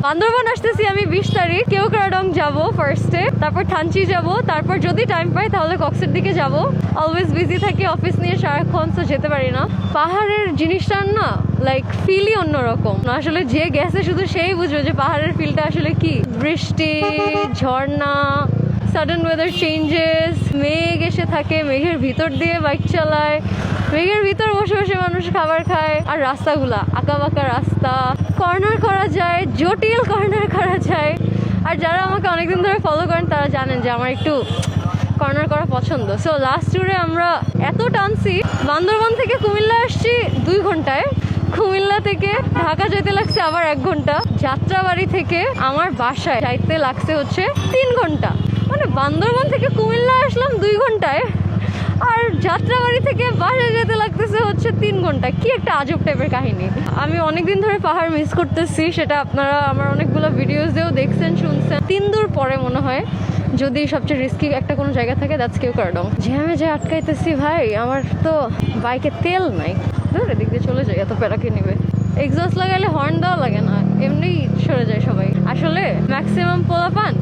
বান্দরবান আসতেছি আমি 20 তারিখ, কেওক্রাডং যাব ফার্স্টে, তারপর থানচি যাব, তারপর যদি টাইম পাই তাহলে কক্সের দিকে যাব। অলওয়েজ বিজি থাকি অফিস নিয়ে সারাক্ষণ, তো যেতে পারি না। পাহাড়ের জিনিসটা না লাইক ফিলই অন্যরকম, আসলে যে গেছে শুধু সেই বুঝবে যে পাহাড়ের ফিলটা আসলে কি। বৃষ্টি, ঝর্ণা, সাডেন ওয়েদার চেঞ্জেস, মেঘ এসে থাকে, মেঘের ভিতর দিয়ে বাইক চালায়, মেঘের ভিতর বসে বসে মানুষ খাবার খায়, আর রাস্তাগুলা আঁকা বাঁকা রাস্তা, কর্নার করা যায়, জটিল কর্নার করা যায়। আর যারা আমাকে অনেকদিন ধরে ফলো করেন তারা জানেন যে আমার একটু কর্নার করা পছন্দ। সো লাস্ট ট্যুরে আমরা এত টানছি, বান্দরবান থেকে কুমিল্লা আসছি 2 ঘন্টায়, কুমিল্লা থেকে ঢাকা যেতে লাগছে আবার 1 ঘন্টা, যাত্রাবাড়ি থেকে আমার বাসায় যাইতে লাগছে হচ্ছে 3 ঘন্টা। মানে বান্দরবান থেকে কুমিল্লা আসলাম 2 ঘন্টায়, আর যাত্রাবাড়ি থেকে বাসায় যেতে লাগতেছে হচ্ছে 3 ঘন্টা। কি একটা আজব টাইপের কাহিনী। আমি অনেকদিন ধরে পাহাড় মিস করতেছি, সেটা আপনারা আমার অনেকগুলো ভিডিওসেও দেখছেন, শুনছেন। 3 দূর পরে মনে হয় যদি সবচেয়ে রিস্কি একটা কোনো জায়গা থাকে দ্যাটস কেওক্রাডং। জ্যামে যে আটকাইতেছি ভাই, আমার তো বাইকে তেল নাই, ধরে দিক দিয়ে চলে যায়, এত প্যারাকে নিবে। এক্সস্ট লাগাইলে হর্ন দেওয়া লাগে না, এমনি সরে যায় সবাই। আসলে ম্যাক্সিমাম পোলাপান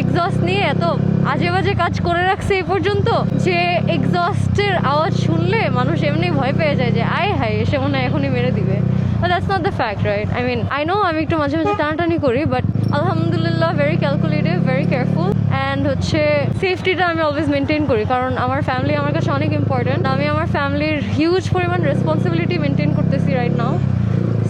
এক্সস্ট নিয়ে এত আজে বাজে কাজ করে রাখছে এই পর্যন্ত যে এক্সস্টের আওয়াজ শুনলে মানুষ এমনি ভয় পেয়ে যায় যে আয় হায় এসে মনে হয় এখনই মেরে দিবে। But that's not the fact, right? I mean, I know আমি একটু মাঝে মাঝে টানাটানি করি, বাট আলহামদুলিল্লাহ very calculative, very careful, and হচ্ছে সেফটিটা আমি অলওয়েজ মেনটেন করি, কারণ আমার ফ্যামিলি আমার কাছে অনেক ইম্পর্টেন্ট। আমি আমার ফ্যামিলির হিউজ পরিমাণ রেসপন্সিবিলিটি মেনটেন করতেছি রাইট নাও।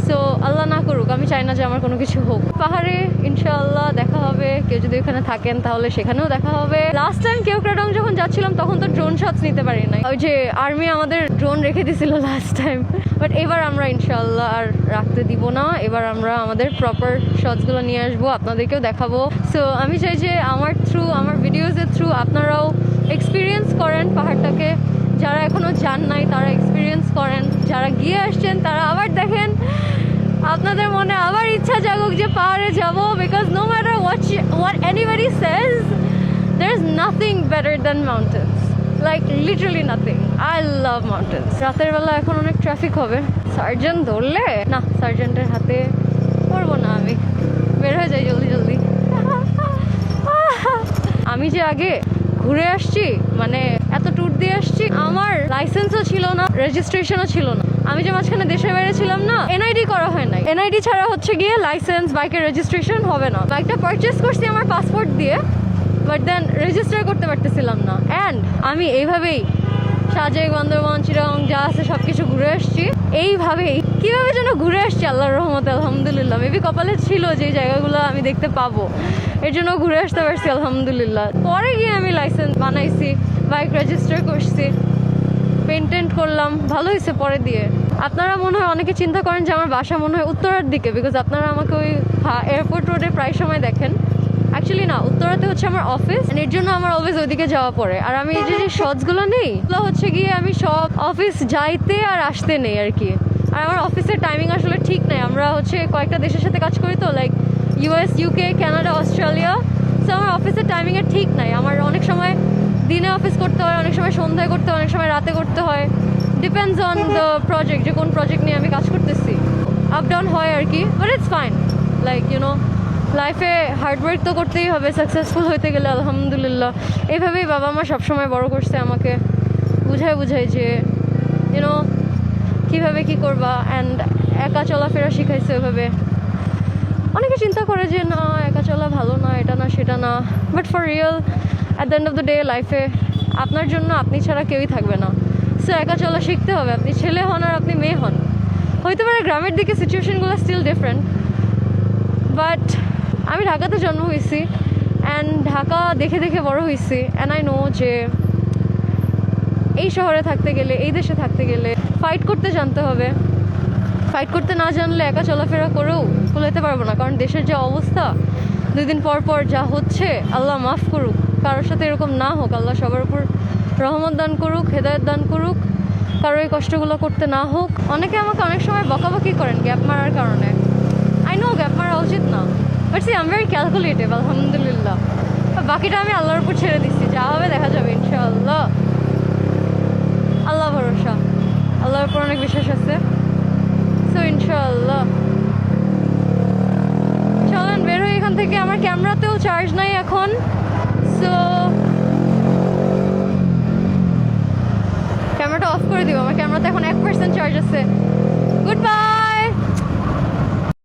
সো আল্লাহ না করুক, আমি চাই না যে আমার কোনো কিছু হোক। পাহাড়ে ইনশাআল্লাহ দেখা হবে, কেউ যদি ওখানে থাকেন তাহলে সেখানেও দেখা হবে। লাস্ট টাইম কেওক্রাডং যখন যাচ্ছিলাম তখন তো ড্রোন শটস নিতে পারি নাই, ওই যে আর্মি আমাদের ড্রোন রেখে দিছিল লাস্ট টাইম। বাট এবার আমরা ইনশাআল্লাহ আর রাখতে দিব না, এবার আমরা আমাদের প্রপার শটসগুলো নিয়ে আসবো, আপনাদেরকেও দেখাবো। সো আমি চাই যে আমার থ্রু, আমার ভিডিওসের থ্রু আপনারাও এক্সপিরিয়েন্স করেন পাহাড়টাকে। যারা এখনো যান নাই তারা এক্সপিরিয়েন্স করেন, যারা গিয়ে আসছেন তারা আবার দেখেন, আপনাদের মনে আবার ইচ্ছা জাগুক যে পাহাড়ে যাব। Because no matter what anybody says, there is nothing better than mountains, like literally nothing. I love mountains. রাতের বেলা এখন অনেক ট্রাফিক হবে, সার্জেন্ট ধরলে না, সার্জেন্টের হাতে পড়বো না, আমি বের হয়ে যাই জলদি জলদি। আমি যে আগে ঘুরে আসছি, মানে এত ট্যুর দিয়ে আসছি, আমার লাইসেন্সও ছিল না, রেজিস্ট্রেশনও ছিল না। আমি যে মাঝখানে দেশের বাইরে ছিলাম না, এনআইডি করা হয় নাই। এনআইডি ছাড়া হচ্ছে গিয়ে লাইসেন্স, বাইকের রেজিস্ট্রেশন হবে না। বাইকটা পারচেস করছি আমার পাসপোর্ট দিয়ে, বাট দেন রেজিস্টার করতে পারতেছিলাম না। অ্যান্ড আমি এইভাবেই সাজেক, বান্দরবান, চিরাং যা আছে সব কিছু ঘুরে আসছি, এইভাবেই কিভাবে যেন ঘুরে আসছি আল্লাহর রহমতে আলহামদুলিল্লাহ। মেবি কপালে ছিল যে জায়গাগুলো আমি দেখতে পাবো, এর জন্য ঘুরে আসতে পারছি আলহামদুলিল্লাহ। পরে গিয়ে আমি লাইসেন্স বানাইছি, বাইক রেজিস্টার করছি, পেন্টেন্ট করলাম, ভালো হয়েছে পরে দিয়ে। আপনারা মনে হয় অনেকে চিন্তা করেন যে আমার বাসা মনে হয় উত্তরার দিকে, বিকজ আপনারা আমাকে ওই এয়ারপোর্ট রোডে প্রায় সময় দেখেন। অ্যাকচুয়ালি না, উত্তরাতে হচ্ছে আমার অফিস, এর জন্য আমার অলওয়েজ ওইদিকে যাওয়া পড়ে। আর আমি এই যে শর্টসগুলো নেই, এগুলো হচ্ছে গিয়ে আমি সব অফিস যাইতে আর আসতে নেই আর কি। আর আমার অফিসের টাইমিং আসলে ঠিক নেই, আমরা হচ্ছে কয়েকটা দেশের সাথে কাজ করি তো, like US, UK, Canada, Australia. So আমার অফিসের টাইমিংয়ের ঠিক নাই। আমার অনেক সময় দিনে অফিস করতে হয়, অনেক সময় সন্ধ্যায় করতে হয়, অনেক সময় রাতে করতে হয়, ডিপেন্ডস অন দ্য প্রজেক্ট, যে কোন প্রজেক্ট নিয়ে আমি কাজ করতেছি। আপ ডাউন হয় আর কি, but it's fine. Like you know, লাইফে হার্ডওয়ার্ক তো করতেই হবে সাকসেসফুল হইতে গেলে আলহামদুলিল্লাহ। এইভাবেই বাবা মা সবসময় বড় করছে আমাকে, বুঝায় যে ইউনো কীভাবে কী করবা, অ্যান্ড একা চলাফেরা শিখাইছে ওইভাবে। অনেকে চিন্তা করে যে না একা চলা ভালো না, এটা না সেটা না, but for real at the end of the day লাইফে আপনার জন্য আপনি ছাড়া কেউই থাকবে না। সো একা চলা শিখতে হবে, আপনি ছেলে হন আর আপনি মেয়ে হন। হইতে পারে গ্রামের দিকে সিচুয়েশনগুলো স্টিল ডিফারেন্ট, বাট আমি ঢাকাতে জন্ম হয়েছি, অ্যান্ড ঢাকা দেখে দেখে বড় হয়েছি, অ্যান্ড আই নো যে এই শহরে থাকতে গেলে, এই দেশে থাকতে গেলে ফাইট করতে জানতে হবে। ফাইট করতে না জানলে একা চলাফেরা করেও কুলাইতে পারবো না, কারণ দেশের যে অবস্থা, 2 দিন পর পর যা হচ্ছে, আল্লাহ মাফ করুক, কারোর সাথে এরকম না হোক, আল্লাহ সবার উপর রহমত দান করুক, হেদায়েত দান করুক, কারো এই কষ্টগুলো করতে না হোক। অনেকে আমাকে অনেক সময় বকাবকি করেন গ্যাপ মারার কারণে। আই নো গ্যাপ মারা উচিত না, but see I am very calculative আলহামদুলিল্লাহ। বাকিটা আমি আল্লাহর উপর ছেড়ে দিচ্ছি, যা হবে দেখা যাবে ইনশাআল্লাহ। আল্লাহ ভরসা, আল্লাহর উপর অনেক বিশ্বাস আছে। সো ইনশাআল্লাহ চলেন ক্যামেরাতেও চার্জ নাই এখন, সো